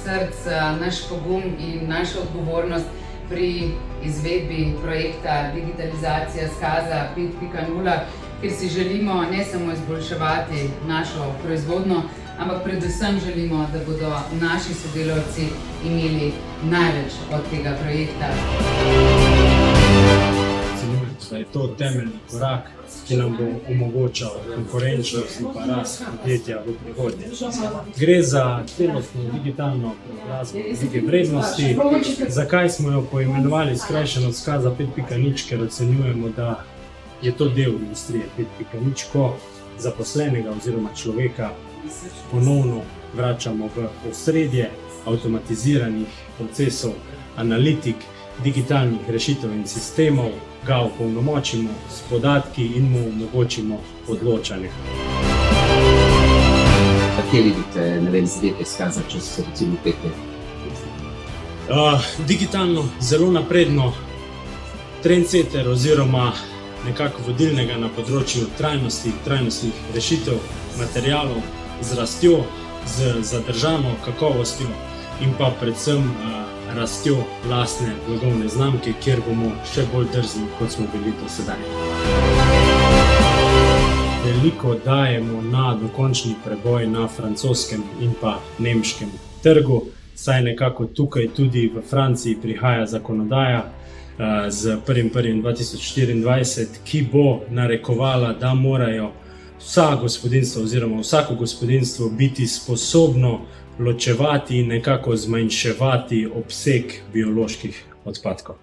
src naš pogum in našo odgovornost pri izvedbi projekta Digitalizacija SKAZ-a 5.0, kjer si želimo ne samo izboljševati našo proizvodnjo, ampak predvsem želimo, da bodo naši sodelavci imeli največ od tega projekta. Da je to temeljni korak, ki nam bo omogočal konkurenčnost in pa rast podjetja v prihodnje. Gre za celostno digitalno preobrazbo velike vrednosti. Zakaj smo jo poimenovali skrajšano SKAZ-a 5.0, ker ocenjujemo, da je to del industrije 5.0, ko zaposlenega oziroma človeka ponovno vračamo v osredje avtomatiziranih procesov, analitik, digitalnih rešitev in sistemov, ga opolnomočimo s podatki in mu omogočimo odločanje. Kje vidite, ne vem, zadeve SKAZ-a čez recimo 5 let? Digitalno zelo napredno, trendsetter oziroma nekako vodilnega na področju trajnostnih rešitev, materialov, z rastjo, z zadržano kakovostjo in pa predvsem rastjo lastne blagovne znamke, kjer bomo še bolj drzni, kot smo bili do sedaj. Veliko dajemo na dokončni preboj na francoskem in pa nemškem trgu, saj nekako tukaj tudi v Franciji prihaja zakonodaja z 1.1.2024, ki bo narekovala, da morajo vsa gospodinjstva oziroma vsako gospodinjstvo biti sposobno ločevati in nekako zmanjševati obseg bioloških odpadkov.